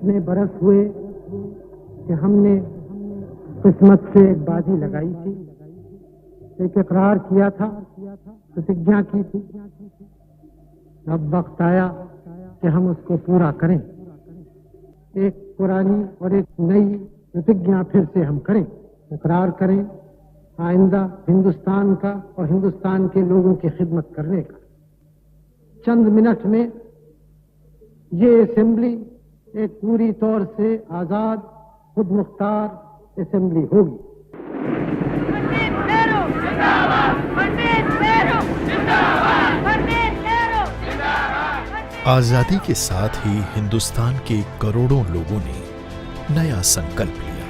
इतने बरस हुए कि हमने किस्मत से एक बाजी लगाई थी, एक इकरार किया था, प्रतिज्ञा की थी। अब वक्त आया कि हम उसको पूरा करें। एक पुरानी और एक नई प्रतिज्ञा फिर से हम करें, इकरार करें आइंदा हिंदुस्तान का और हिंदुस्तान के लोगों की खिदमत करने का। चंद मिनट में ये असेंबली एक पूरी तौर से आजाद, खुद मुख्तार असेंबली होगी। आजादी के साथ ही हिंदुस्तान के करोड़ों लोगों ने नया संकल्प लिया।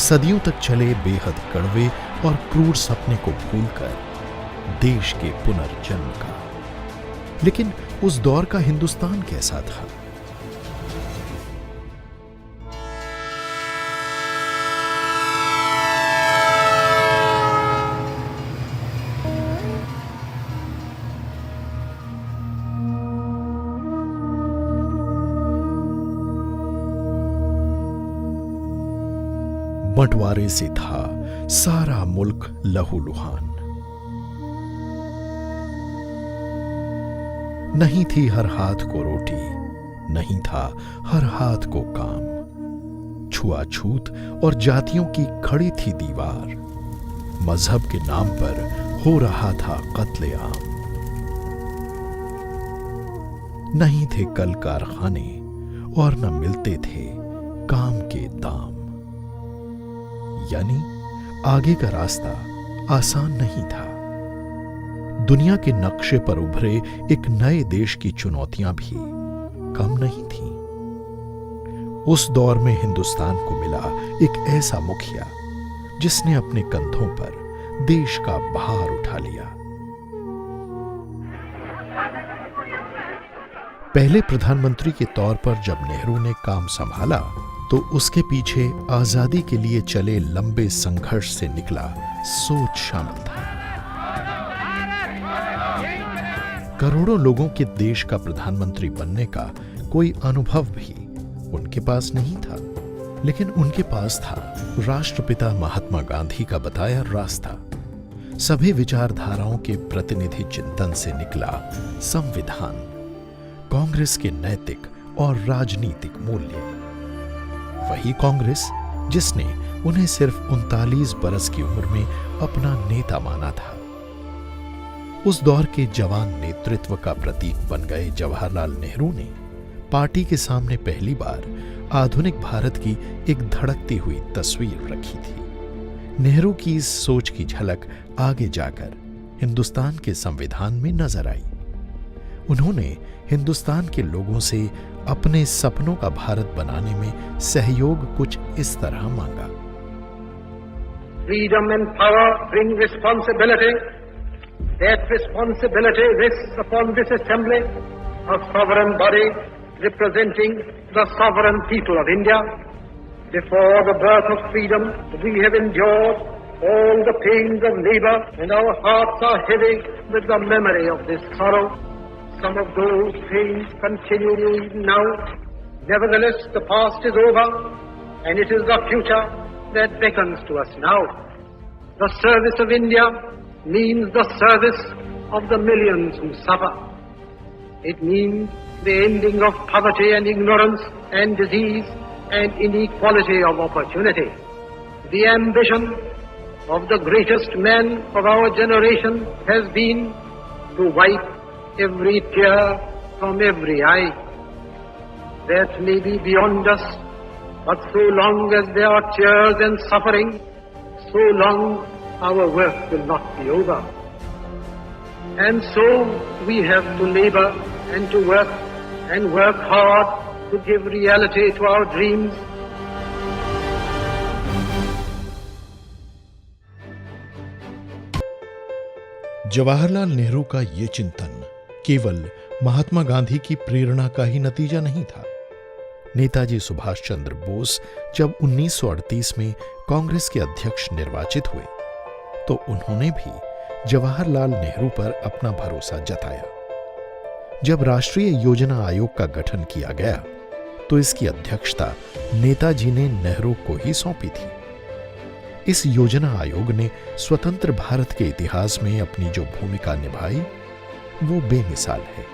सदियों तक चले बेहद कड़वे और क्रूर सपने को भूलकर देश के पुनर्जन्म का। लेकिन उस दौर का हिंदुस्तान कैसा था? बंटवारे से था सारा मुल्क लहूलुहान। नहीं थी हर हाथ को रोटी, नहीं था हर हाथ को काम। छुआछूत और जातियों की खड़ी थी दीवार। मजहब के नाम पर हो रहा था कत्लेआम। नहीं थे कल कारखाने और न मिलते थे काम के दाम। यानी आगे का रास्ता आसान नहीं था। दुनिया के नक्शे पर उभरे एक नए देश की चुनौतियां भी कम नहीं थीं। उस दौर में हिंदुस्तान को मिला एक ऐसा मुखिया जिसने अपने कंधों पर देश का भार उठा लिया। पहले प्रधानमंत्री के तौर पर जब नेहरू ने काम संभाला तो उसके पीछे आजादी के लिए चले लंबे संघर्ष से निकला सोच शामिल था। करोड़ों लोगों के देश का प्रधानमंत्री बनने का कोई अनुभव भी उनके पास नहीं था, लेकिन उनके पास था राष्ट्रपिता महात्मा गांधी का बताया रास्ता। सभी विचारधाराओं के प्रतिनिधि चिंतन से निकला संविधान, कांग्रेस के नैतिक और राजनीतिक मूल्य। वही कांग्रेस जिसने उन्हें सिर्फ 39 बरस की उम्र में अपना नेता माना था। उस दौर के जवान नेतृत्व का प्रतीक बन गए जवाहरलाल नेहरू ने पार्टी के सामने पहली बार आधुनिक भारत की एक धड़कती हुई तस्वीर रखी थी। नेहरू की इस सोच की झलक आगे जाकर हिंदुस्तान के संविधान में नजर आई। उन्होंने हिंदुस्तान के लोगों से अपने सपनों का भारत बनाने में सहयोग कुछ इस तरह मांगा। Freedom and power bring responsibility. That responsibility rests upon this assembly, a sovereign body representing the sovereign people of India. Before the birth of freedom, we have endured all the pains of labor, and our hearts are heavy with the memory of this sorrow. Some of those pains continue even now. Nevertheless, the past is over, and it is the future that beckons to us now. The service of India means the service of the millions who suffer. It means the ending of poverty and ignorance and disease and inequality of opportunity. The ambition of the greatest man of our generation has been to wipe every tear from every eye. That may be beyond us, but so long as there are tears and suffering, so long our work will not be over. And so we have to labor and to work hard to give reality to our dreams. Jawaharlal Nehru का ये चिंतन केवल महात्मा गांधी की प्रेरणा का ही नतीजा नहीं था। नेताजी सुभाष चंद्र बोस जब 1938 में कांग्रेस के अध्यक्ष निर्वाचित हुए तो उन्होंने भी जवाहरलाल नेहरू पर अपना भरोसा जताया। जब राष्ट्रीय योजना आयोग का गठन किया गया तो इसकी अध्यक्षता नेताजी ने नेहरू को ही सौंपी थी। इस योजना आयोग ने स्वतंत्र भारत के इतिहास में अपनी जो भूमिका निभाई वो बेमिसाल है।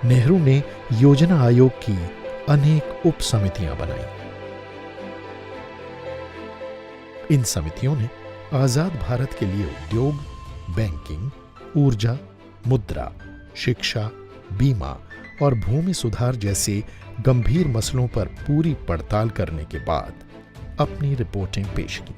नेहरू ने योजना आयोग की अनेक उप समितियां बनाई। इन समितियों ने आजाद भारत के लिए उद्योग, बैंकिंग, ऊर्जा, मुद्रा, शिक्षा, बीमा और भूमि सुधार जैसे गंभीर मसलों पर पूरी पड़ताल करने के बाद अपनी रिपोर्टें पेश की।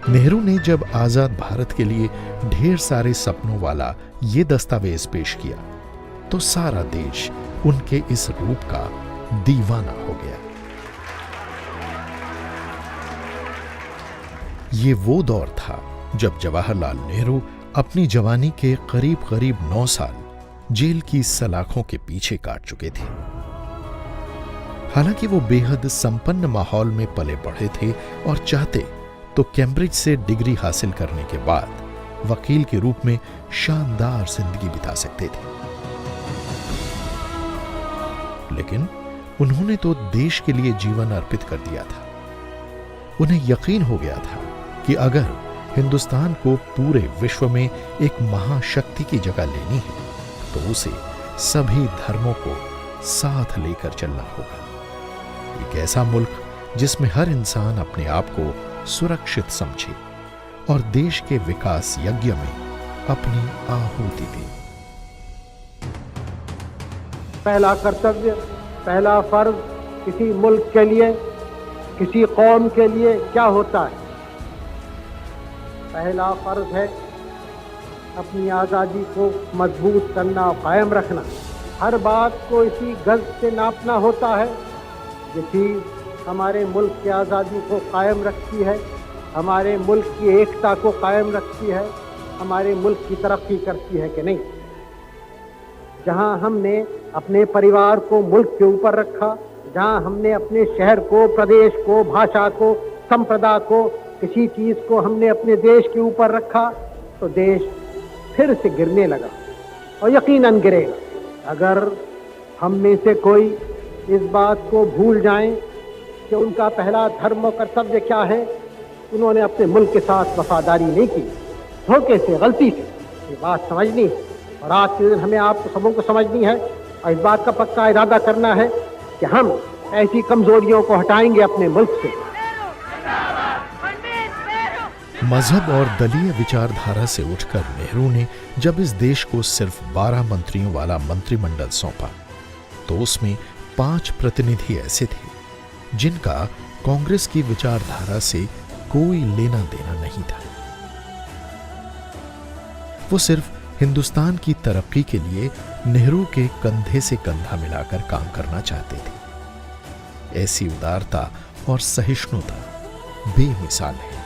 नेहरू ने जब आजाद भारत के लिए ढेर सारे सपनों वाला ये दस्तावेज पेश किया तो सारा देश उनके इस रूप का दीवाना हो गया। ये वो दौर था जब जवाहरलाल नेहरू अपनी जवानी के करीब करीब 9 साल जेल की सलाखों के पीछे काट चुके थे। हालांकि वो बेहद संपन्न माहौल में पले बढ़े थे और चाहते तो कैम्ब्रिज से डिग्री हासिल करने के बाद वकील के रूप में शानदार जिंदगी बिता सकते थे, लेकिन उन्होंने तो देश के लिए जीवन अर्पित कर दिया था। उन्हें यकीन हो गया था कि अगर हिंदुस्तान को पूरे विश्व में एक महाशक्ति की जगह लेनी है तो उसे सभी धर्मों को साथ लेकर चलना होगा। एक ऐसा मुल्क जिसमें हर इंसान अपने आप को सुरक्षित समझे और देश के विकास यज्ञ में अपनी आहुति दे। पहला कर्तव्य, पहला फर्ज किसी मुल्क के लिए, किसी कौम के लिए क्या होता है? पहला फर्ज है अपनी आज़ादी को मजबूत करना और कायम रखना। हर बात को इसी गज से नापना होता है। ये चीज़ हमारे मुल्क की आज़ादी को कायम रखती है, हमारे मुल्क की एकता को कायम रखती है, हमारे मुल्क की तरक्की करती है कि नहीं। जहाँ हमने अपने परिवार को मुल्क के ऊपर रखा, जहाँ हमने अपने शहर को, प्रदेश को, भाषा को, संप्रदाय को, किसी चीज़ को हमने अपने देश के ऊपर रखा तो देश फिर से गिरने लगा और यकीनन गिरेगा। अगर हम में से कोई इस बात को भूल जाएं कि उनका पहला धर्म और कर्तव्य क्या है, उन्होंने अपने मुल्क के साथ वफादारी नहीं की, धोखे से, गलती से। ये बात समझनी है और आज के दिन हमें आप सबों को समझनी है और इस बात का पक्का इरादा करना है कि हम ऐसी कमजोरियों को हटाएंगे अपने मुल्क से। मजहब और दलीय विचारधारा से उठकर नेहरू ने जब इस देश को सिर्फ 12 मंत्रियों वाला मंत्रिमंडल सौंपा तो उसमें 5 प्रतिनिधि ऐसे थे जिनका कांग्रेस की विचारधारा से कोई लेना देना नहीं था। वो सिर्फ हिंदुस्तान की तरक्की के लिए नेहरू के कंधे से कंधा मिलाकर काम करना चाहते थे। ऐसी उदारता और सहिष्णुता बेमिसाल है।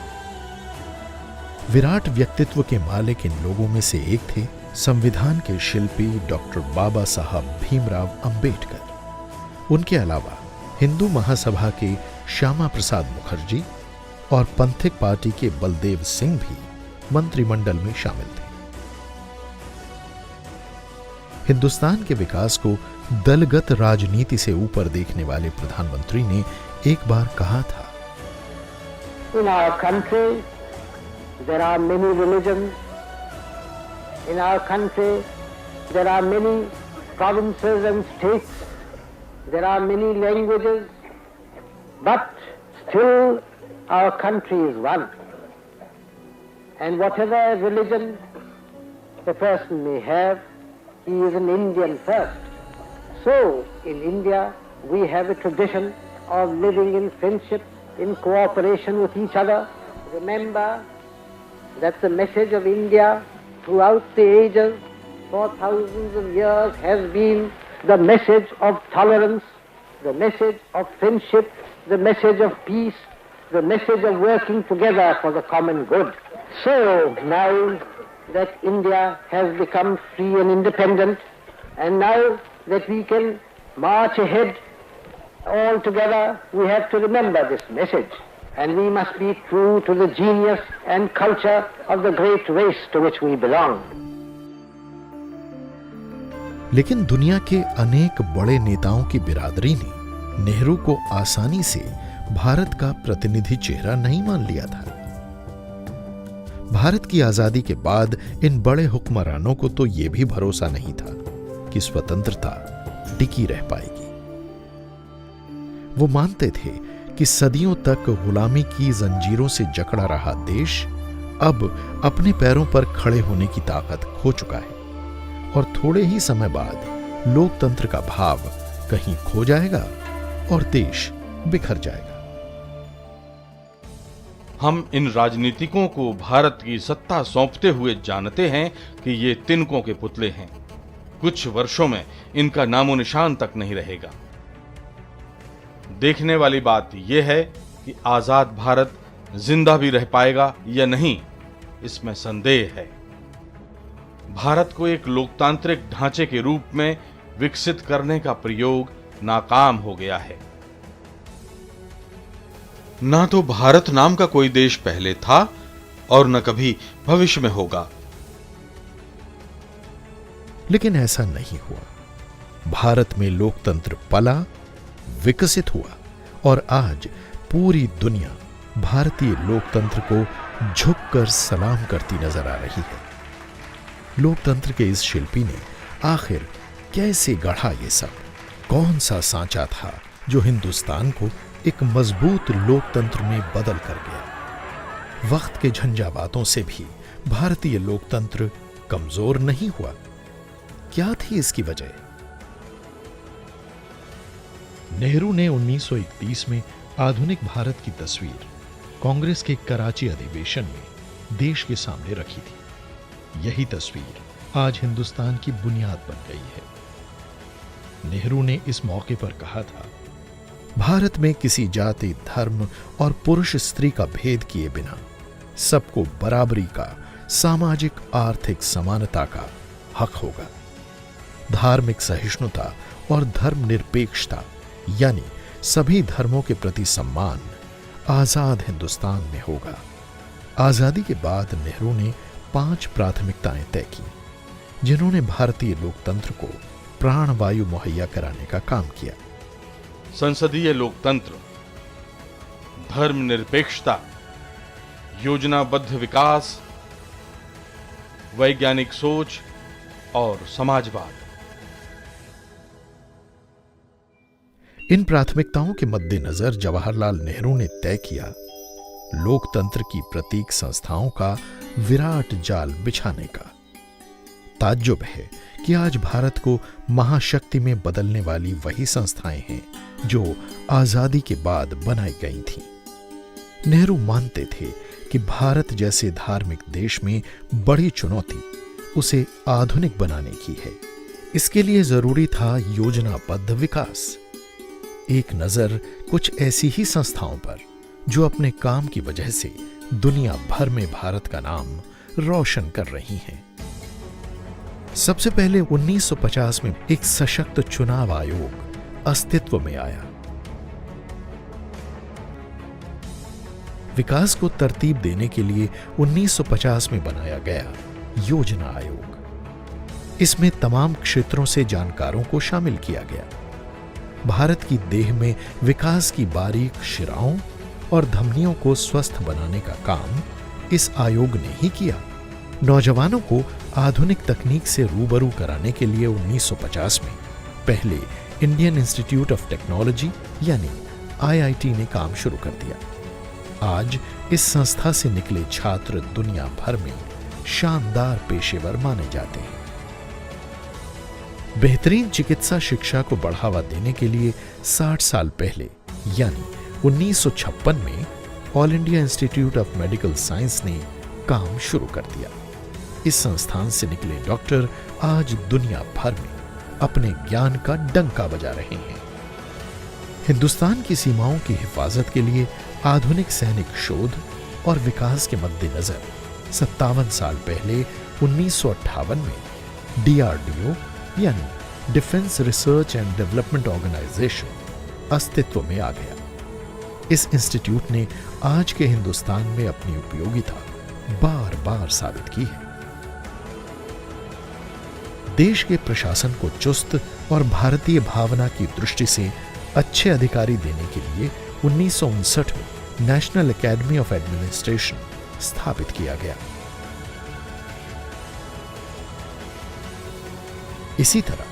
विराट व्यक्तित्व के मालिक इन लोगों में से एक थे संविधान के शिल्पी डॉक्टर बाबा साहब भीमराव अंबेडकर। उनके अलावा हिंदू महासभा के श्यामा प्रसाद मुखर्जी और पंथिक पार्टी के बलदेव सिंह भी मंत्रिमंडल में शामिल थे। हिंदुस्तान के विकास को दलगत राजनीति से ऊपर देखने वाले प्रधानमंत्री ने एक बार कहा था, In our country there are many religions. In our country there are many provinces and states. There are many languages, but still our country is one. And whatever religion a person may have, he is an Indian first. So in India we have a tradition of living in friendship, in cooperation with each other. Remember that the message of India throughout the ages, for thousands of years, has been the message of tolerance, the message of friendship, the message of peace, the message of working together for the common good. So now that India has become free and independent, and now that we can march ahead All together, we have to remember this message, and we must be true to the genius and culture of the great race to which we belong. लेकिन दुनिया के अनेक बड़े नेताओं की बिरादरी ने नेहरू को आसानी से भारत का प्रतिनिधि चेहरा नहीं मान लिया था। भारत की आजादी के बाद इन बड़े हुक्मरानों को तो यह भी भरोसा नहीं था कि स्वतंत्रता टिकी रह पाएगी। वो मानते थे कि सदियों तक गुलामी की जंजीरों से जकड़ा रहा देश अब अपने पैरों पर खड़े होने की ताकत खो चुका है और थोड़े ही समय बाद लोकतंत्र का भाव कहीं खो जाएगा और देश बिखर जाएगा। हम इन राजनीतिकों को भारत की सत्ता सौंपते हुए जानते हैं कि ये तिनकों के पुतले हैं। कुछ वर्षों में इनका नामो निशान तक नहीं रहेगा। देखने वाली बात यह है कि आजाद भारत जिंदा भी रह पाएगा या नहीं, इसमें संदेह है। भारत को एक लोकतांत्रिक ढांचे के रूप में विकसित करने का प्रयोग नाकाम हो गया है। ना तो भारत नाम का कोई देश पहले था और न कभी भविष्य में होगा। लेकिन ऐसा नहीं हुआ। भारत में लोकतंत्र पला, विकसित हुआ और आज पूरी दुनिया भारतीय लोकतंत्र को झुककर सलाम करती नजर आ रही है। लोकतंत्र के इस शिल्पी ने आखिर कैसे गढ़ा ये सब? कौन सा सांचा था जो हिंदुस्तान को एक मजबूत लोकतंत्र में बदल कर गया? वक्त के झंझावातों से भी भारतीय लोकतंत्र कमजोर नहीं हुआ। क्या थी इसकी वजह? नेहरू ने 1931 में आधुनिक भारत की तस्वीर कांग्रेस के कराची अधिवेशन में देश के सामने रखी थी। यही तस्वीर आज हिंदुस्तान की बुनियाद बन गई है। नेहरू ने इस मौके पर कहा था, भारत में किसी जाति, धर्म और पुरुष स्त्री का भेद किए बिना सबको बराबरी का, सामाजिक आर्थिक समानता का हक होगा। धार्मिक सहिष्णुता और धर्मनिरपेक्षता यानी सभी धर्मों के प्रति सम्मान आजाद हिंदुस्तान में होगा। आजादी के बाद नेहरू ने 5 प्राथमिकताएं तय की, जिन्होंने भारतीय लोकतंत्र को प्राणवायु मुहैया कराने का काम किया। संसदीय लोकतंत्र, धर्मनिरपेक्षता, योजनाबद्ध विकास, वैज्ञानिक सोच और समाजवाद। इन प्राथमिकताओं के मद्देनजर जवाहरलाल नेहरू ने तय किया लोकतंत्र की प्रतीक संस्थाओं का विराट जाल बिछाने का। ताज्जुब है कि आज भारत को महाशक्ति में बदलने वाली वही संस्थाएं हैं जो आजादी के बाद बनाई गई थीं। नेहरू मानते थे कि भारत जैसे धार्मिक देश में बड़ी चुनौती उसे आधुनिक बनाने की है। इसके लिए जरूरी था योजनाबद्ध विकास। एक नजर कुछ ऐसी ही संस्थाओं पर जो अपने काम की वजह से दुनिया भर में भारत का नाम रोशन कर रही हैं। सबसे पहले 1950 में एक सशक्त चुनाव आयोग अस्तित्व में आया। विकास को तरतीब देने के लिए 1950 में बनाया गया योजना आयोग। इसमें तमाम क्षेत्रों से जानकारों को शामिल किया गया। भारत की देह में विकास की बारीक शिराओं और धमनियों को स्वस्थ बनाने का काम इस आयोग ने ही किया। नौजवानों को आधुनिक तकनीक से रूबरू कराने के लिए 1950 में पहले इंडियन इंस्टीट्यूट ऑफ टेक्नोलॉजी यानी IIT ने काम शुरू कर दिया। आज इस संस्था से निकले छात्र दुनिया भर में शानदार पेशेवर माने जाते हैं। बेहतरीन चिकित्सा शिक्षा को बढ़ावा देने के लिए 60 साल पहले यानी 1956 में all India institute of medical science ने काम शुरू कर दिया। इस संस्थान से निकले डॉक्टर आज दुनिया भर में अपने ज्ञान का डंका बजा रहे हैं। हिंदुस्तान की सीमाओं की हिफाजत के लिए आधुनिक सैनिक शोध और विकास के मद्देनजर 57 साल पहले 1958 में DRDO यानी defence research and development organisation अस्तित्व में आ गया। इस इंस्टीट्यूट ने आज के हिंदुस्तान में अपनी उपयोगिता बार बार साबित की है। देश के प्रशासन को चुस्त और भारतीय भावना की दृष्टि से अच्छे अधिकारी देने के लिए 1959 में नेशनल एकेडमी ऑफ एडमिनिस्ट्रेशन स्थापित किया गया। इसी तरह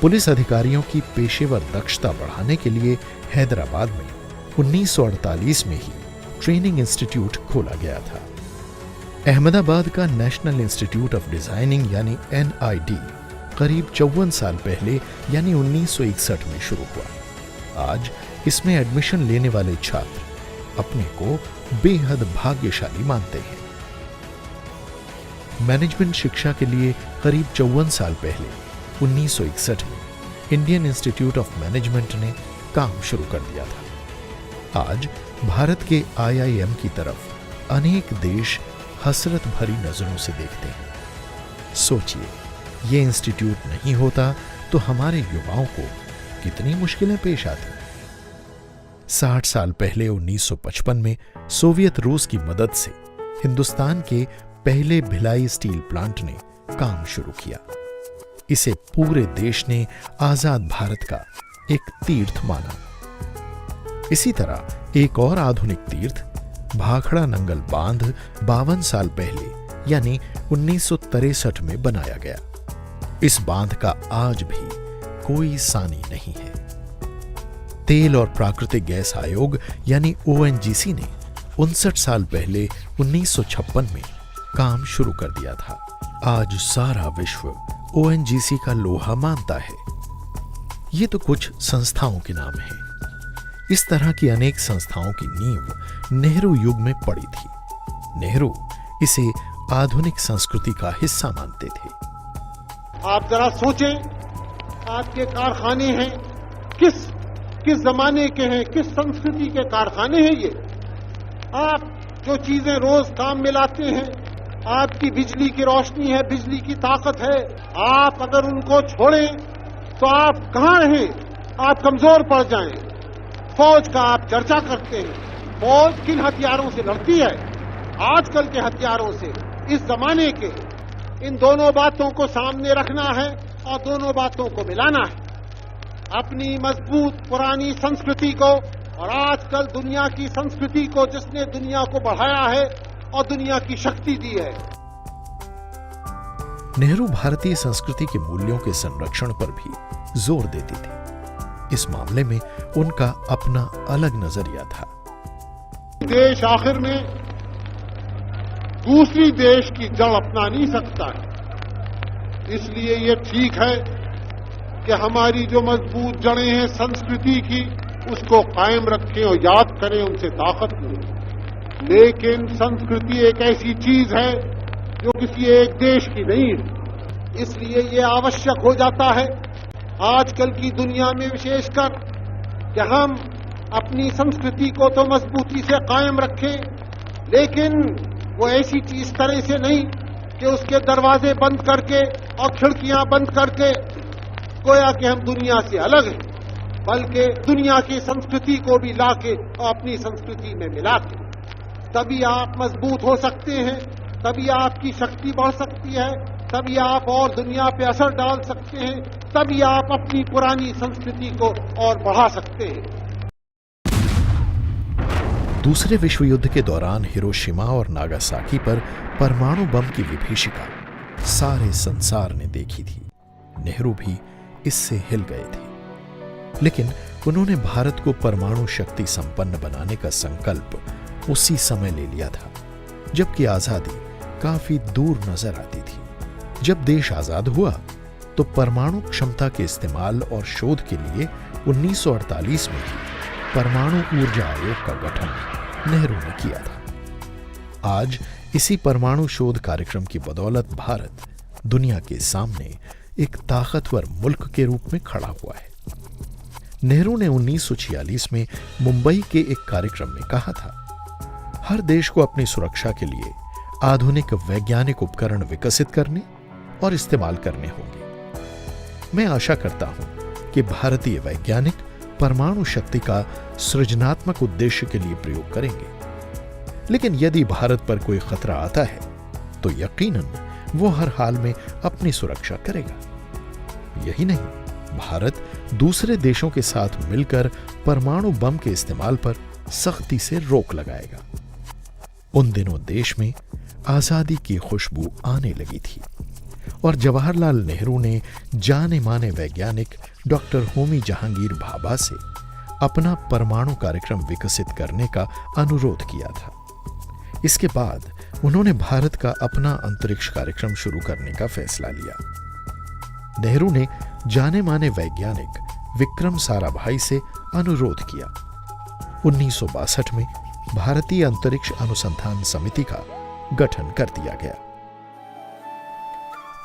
पुलिस अधिकारियों की पेशेवर दक्षता बढ़ाने के लिए हैदराबाद में 1948 में ही ट्रेनिंग इंस्टीट्यूट खोला गया था। अहमदाबाद का नेशनल इंस्टीट्यूट ऑफ डिजाइनिंग यानी NID करीब 54 साल पहले यानी 1961 में शुरू हुआ। आज इसमें एडमिशन लेने वाले छात्र अपने को बेहद भाग्यशाली मानते हैं। मैनेजमेंट शिक्षा के लिए करीब 54 साल पहले 1961 में इंडियन इंस्टीट्यूट ऑफ मैनेजमेंट ने काम शुरू कर दिया था। आज भारत के IIM की तरफ अनेक देश हसरत भरी नजरों से देखते हैं। सोचिए, ये इंस्टीट्यूट नहीं होता तो हमारे युवाओं को कितनी मुश्किलें पेश आती। 60 साल पहले 1955 में सोवियत रूस की मदद से हिंदुस्तान के पहले भिलाई स्टील प्लांट ने काम शुरू किया। इसे पूरे देश ने आजाद भारत का एक तीर्थ माना। इसी तरह एक और आधुनिक तीर्थ भाखड़ा नंगल बांध 52 साल पहले यानी 1963 में बनाया गया। इस बांध का आज भी कोई सानी नहीं है। तेल और प्राकृतिक गैस आयोग यानी ONGC ने 59 साल पहले 1956 में काम शुरू कर दिया था। आज सारा विश्व ONGC का लोहा मानता है। ये तो कुछ संस्थाओं के नाम हैं। इस तरह की अनेक संस्थाओं की नींव नेहरू युग में पड़ी थी। नेहरू इसे आधुनिक संस्कृति का हिस्सा मानते थे। आप जरा सोचें, आपके कारखाने हैं, किस जमाने के हैं, किस संस्कृति के कारखाने हैं ये। आप जो चीजें रोज काम में लाते हैं, आपकी बिजली की रोशनी है, बिजली की ताकत है, आप अगर उनको छोड़ें तो आप कहां हैं? आप कमजोर पड़ जाएं। फौज का आप चर्चा करते हैं, फौज किन हथियारों से लड़ती है? आजकल के हथियारों से, इस जमाने के। इन दोनों बातों को सामने रखना है और दोनों बातों को मिलाना है। अपनी मजबूत पुरानी संस्कृति को और आजकल दुनिया की संस्कृति को, जिसने दुनिया को बढ़ाया है और दुनिया की शक्ति दी है। नेहरू भारतीय संस्कृति के मूल्यों के संरक्षण पर भी जोर देती थी। इस मामले में उनका अपना अलग नजरिया था। देश आखिर में दूसरी देश की जड़ अपना नहीं सकता है। इसलिए ये ठीक है कि हमारी जो मजबूत जड़ें हैं संस्कृति की, उसको कायम रखें और याद करें, उनसे ताकत लें। लेकिन संस्कृति एक ऐसी चीज है जो किसी एक देश की नहीं है। इसलिए ये आवश्यक हो जाता है आजकल की दुनिया में विशेषकर कि हम अपनी संस्कृति को तो मजबूती से कायम रखें, लेकिन वो ऐसी चीज तरह से नहीं कि उसके दरवाजे बंद करके और खिड़कियां बंद करके गोया कि हम दुनिया से अलग हैं, बल्कि दुनिया की संस्कृति को भी लाके और अपनी संस्कृति में मिला के। तभी आप मजबूत हो सकते हैं, तभी आपकी शक्ति बढ़ सकती है, तभी आप और दुनिया पे असर डाल सकते हैं, तभी आप अपनी पुरानी संस्कृति को और बढ़ा सकते हैं। दूसरे विश्व युद्ध के दौरान हिरोशिमा और नागासाकी पर परमाणु बम की विभीषिका सारे संसार ने देखी थी। नेहरू भी इससे हिल गए थे, लेकिन उन्होंने भारत को परमाणु शक्ति संपन्न बनाने का संकल्प उसी समय ले लिया था जबकि आजादी काफी दूर नजर आती थी। जब देश आजाद हुआ तो परमाणु क्षमता के इस्तेमाल और शोध के लिए 1948 में ही परमाणु ऊर्जा आयोग का गठन नेहरू ने किया था। आज इसी परमाणु शोध कार्यक्रम की बदौलत भारत दुनिया के सामने एक ताकतवर मुल्क के रूप में खड़ा हुआ है। नेहरू ने 1946 में मुंबई के एक कार्यक्रम में कहा था, हर देश को अपनी सुरक्षा के लिए आधुनिक वैज्ञानिक उपकरण विकसित करने और इस्तेमाल करने होंगे। मैं आशा करता हूं कि भारतीय वैज्ञानिक परमाणु शक्ति का सृजनात्मक उद्देश्य के लिए प्रयोग करेंगे। लेकिन यदि भारत पर कोई खतरा आता है तो यकीनन वो हर हाल में अपनी सुरक्षा करेगा। यही नहीं, भारत दूसरे देशों के साथ मिलकर परमाणु बम के इस्तेमाल पर सख्ती से रोक लगाएगा। उन दिनों देश में आजादी की खुशबू आने लगी थी और जवाहरलाल नेहरू ने जाने माने वैज्ञानिक डॉक्टर होमी जहांगीर भाभा से अपना परमाणु कार्यक्रम विकसित करने का अनुरोध किया था। इसके बाद उन्होंने भारत का अपना अंतरिक्ष कार्यक्रम शुरू करने का फैसला लिया। नेहरू ने जाने माने वैज्ञानिक विक्रम साराभाई से अनुरोध किया। 1962 में भारतीय अंतरिक्ष अनुसंधान समिति का गठन कर दिया गया।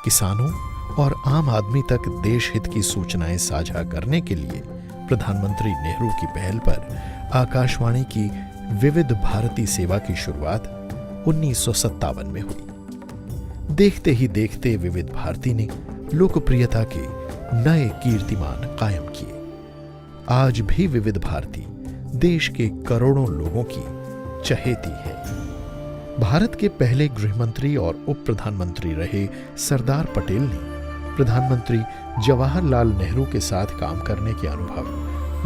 किसानों और आम आदमी तक देश हित की सूचनाएं साझा करने के लिए प्रधानमंत्री नेहरू की पहल पर आकाशवाणी की विविध भारती सेवा की शुरुआत 1957 में हुई। देखते ही देखते विविध भारती ने लोकप्रियता के नए कीर्तिमान कायम किए। आज भी विविध भारती देश के करोड़ों लोगों की चहेती है। भारत के पहले गृहमंत्री और उप प्रधानमंत्री रहे सरदार पटेल ने प्रधानमंत्री जवाहरलाल नेहरू के साथ काम करने के अनुभव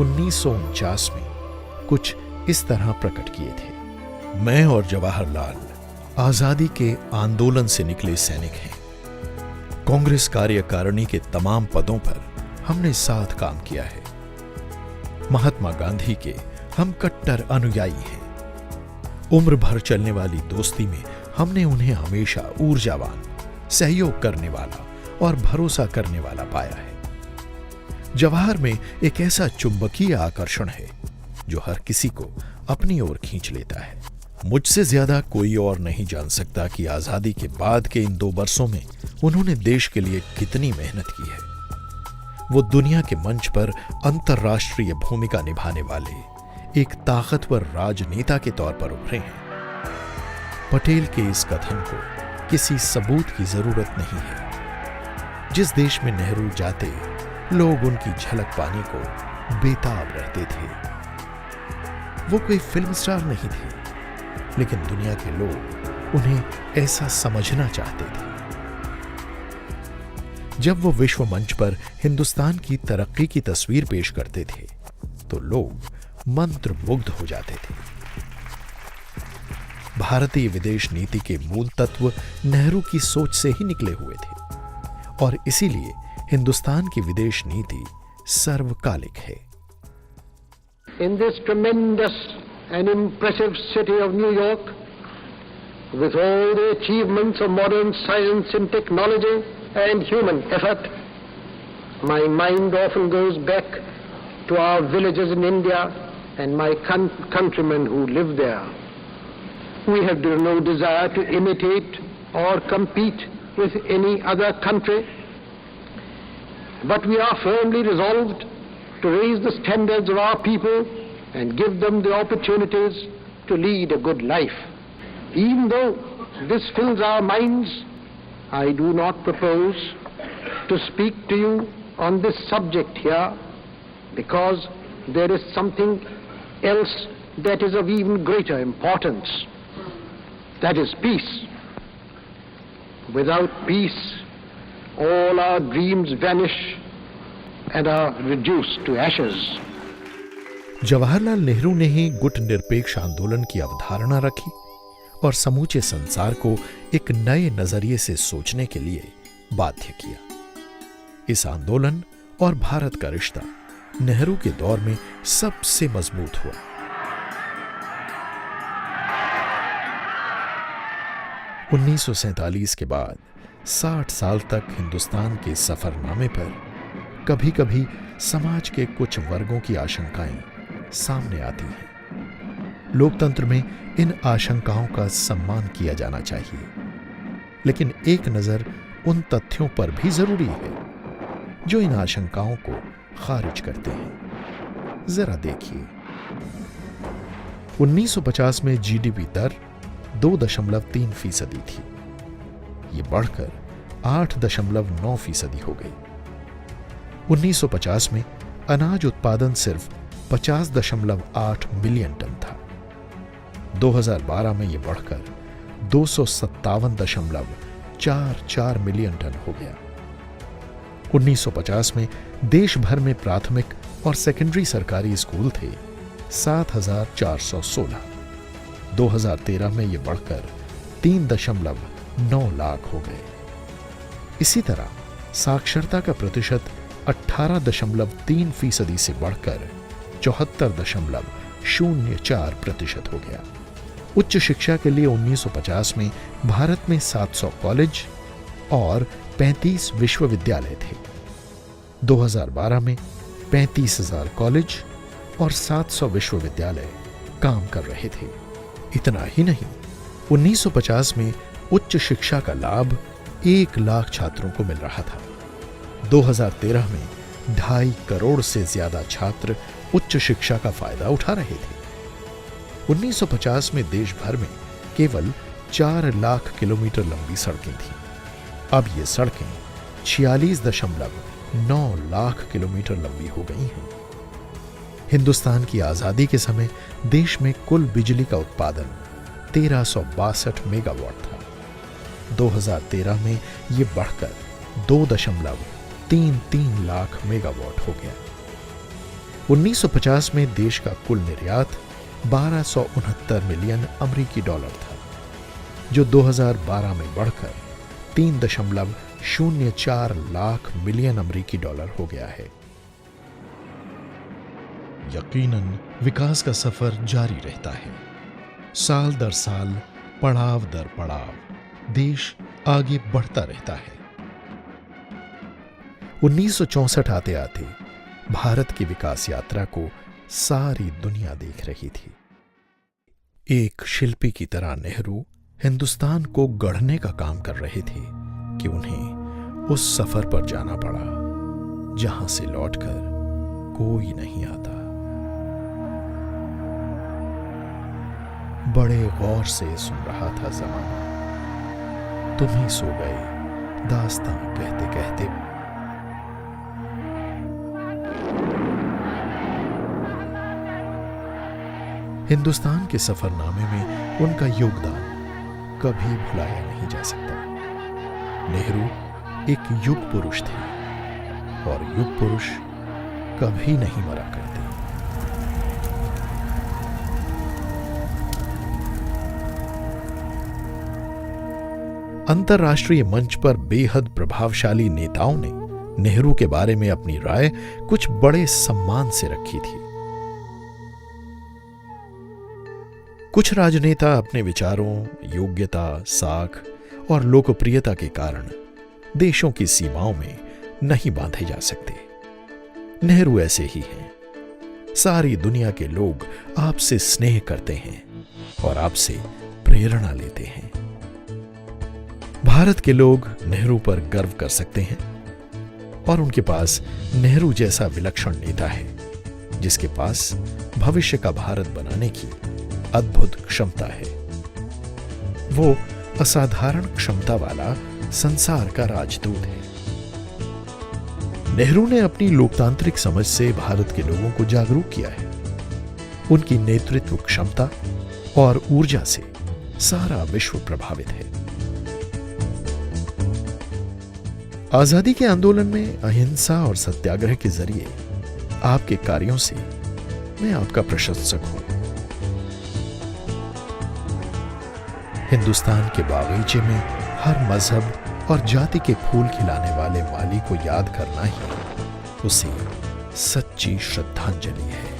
1949 में कुछ इस तरह प्रकट किए थे। मैं और जवाहरलाल आजादी के आंदोलन से निकले सैनिक हैं। कांग्रेस कार्यकारिणी के तमाम पदों पर हमने साथ काम किया है। महात्मा गांधी के हम कट्टर अनुयायी हैं। उम्र भर चलने वाली दोस्ती में हमने उन्हें हमेशा ऊर्जावान, सहयोग करने वाला और भरोसा करने वाला पाया है। जवाहर में एक ऐसा चुंबकीय आकर्षण है जो हर किसी को अपनी ओर खींच लेता है। मुझसे ज्यादा कोई और नहीं जान सकता कि आजादी के बाद के इन 2 वर्षों में उन्होंने देश के लिए कितनी मेहनत की है। वो दुनिया के मंच पर अंतर्राष्ट्रीय भूमिका निभाने वाले एक ताकतवर राजनेता के तौर पर उभरे हैं। पटेल के इस कथन को किसी सबूत की जरूरत नहीं है। जिस देश में नेहरू जाते, लोग उनकी झलक पाने को बेताब रहते थे। वो कोई फिल्म स्टार नहीं थे, लेकिन दुनिया के लोग उन्हें ऐसा समझना चाहते थे। जब वो विश्व मंच पर हिंदुस्तान की तरक्की की तस्वीर पेश करते थे तो लोग मंत्रमुग्ध हो जाते थे। भारतीय विदेश नीति के मूल तत्व नेहरू की सोच से ही निकले हुए थे और इसीलिए हिंदुस्तान की विदेश नीति सर्वकालिक है। In this tremendous and impressive city of New York, with all the achievements of modern science and technology and human effort, my mind often goes back to our villages in India and my countrymen who live there. We have no desire to imitate or compete with any other country, but we are firmly resolved to raise the standards of our people and give them the opportunities to lead a good life. Even though this fills our minds, I do not propose to speak to you on this subject here because there is something else that is of even greater importance. That is peace. Without peace, all our dreams vanish and are reduced to ashes. Jawaharlal Nehru ने ही गुट निरपेक्ष आंदोलन की अवधारणा रखी और समूचे संसार को एक नए नजरिए से सोचने के लिए बाध्य किया। इस आंदोलन और भारत का रिश्ता नेहरू के दौर में सबसे मजबूत हुआ। (1947) के बाद 60 साल तक हिंदुस्तान के सफरनामे पर कभी कभी समाज के कुछ वर्गों की आशंकाएं सामने आती हैं। लोकतंत्र में इन आशंकाओं का सम्मान किया जाना चाहिए, लेकिन एक नजर उन तथ्यों पर भी जरूरी है जो इन आशंकाओं को खारिज करते हैं। जरा देखिए, 1950 में जीडीपी दर 2.3% थी। ये बढ़कर 8.9% हो गई। 1950 में अनाज उत्पादन सिर्फ 50.8 मिलियन टन था। 2012 में यह बढ़कर 257.44 मिलियन टन हो गया। 1950 में देश भर में प्राथमिक और सेकेंडरी सरकारी स्कूल थे 7,416। 2013 में यह बढ़कर 3.9 लाख हो गए। इसी तरह साक्षरता का प्रतिशत 18.3% से बढ़कर 74.04% हो गया। उच्च शिक्षा के लिए 1950 में भारत में 700 कॉलेज और 35 विश्वविद्यालय थे। 2012 में 35,000 कॉलेज और 700 विश्वविद्यालय काम कर रहे थे। इतना ही नहीं, 1950 में उच्च शिक्षा का लाभ 1 लाख छात्रों को मिल रहा था। 2013 में 2.5 करोड़ से ज्यादा छात्र उच्च शिक्षा का फायदा उठा रहे थे। 1950 में देश भर में केवल 4 लाख किलोमीटर लंबी सड़कें थीं। अब ये सड़कें 46.9 लाख किलोमीटर लंबी हो गई हैं। हिंदुस्तान की आजादी के समय देश में कुल बिजली का उत्पादन 1362 मेगावाट था। 2013 में यह बढ़कर 2.33 लाख मेगावाट हो गया। 1950 में देश का कुल निर्यात 1269 मिलियन अमेरिकी डॉलर था, जो 2012 में बढ़कर 3.04 लाख मिलियन अमेरिकी डॉलर हो गया है। यकीनन विकास का सफर जारी रहता है। साल दर साल, पड़ाव दर पड़ाव देश आगे बढ़ता रहता है। 1964 आते आते भारत की विकास यात्रा को सारी दुनिया देख रही थी। एक शिल्पी की तरह नेहरू हिंदुस्तान को गढ़ने का काम कर रहे थे कि उन्हें उस सफर पर जाना पड़ा जहां से लौटकर कोई नहीं आता। बड़े गौर से सुन रहा था जमाना, तुम ही सो गए दास्तां कहते कहते। हिंदुस्तान के सफरनामे में उनका योगदान कभी भुलाया नहीं जा सकता। नेहरू एक युग पुरुष थे और युग पुरुष कभी नहीं मरा करते। अंतर्राष्ट्रीय मंच पर बेहद प्रभावशाली नेताओं ने नेहरू के बारे में अपनी राय कुछ बड़े सम्मान से रखी थी। कुछ राजनेता अपने विचारों, योग्यता, साख और लोकप्रियता के कारण देशों की सीमाओं में नहीं बांधे जा सकते। नेहरू ऐसे ही हैं। सारी दुनिया के लोग आपसे स्नेह करते हैं और आपसे प्रेरणा लेते हैं। भारत के लोग नेहरू पर गर्व कर सकते हैं और उनके पास नेहरू जैसा विलक्षण नेता है जिसके पास भविष्य का भारत बनाने की अद्भुत क्षमता है। वो असाधारण क्षमता वाला संसार का राजदूत है। नेहरू ने अपनी लोकतांत्रिक समझ से भारत के लोगों को जागरूक किया है। उनकी नेतृत्व क्षमता और ऊर्जा से सारा विश्व प्रभावित है। आजादी के आंदोलन में अहिंसा और सत्याग्रह के जरिए आपके कार्यों से मैं आपका प्रशंसक हूं। हिंदुस्तान के बागीचे में हर मजहब और जाति के फूल खिलाने वाले माली को याद करना ही उसे सच्ची श्रद्धांजलि है।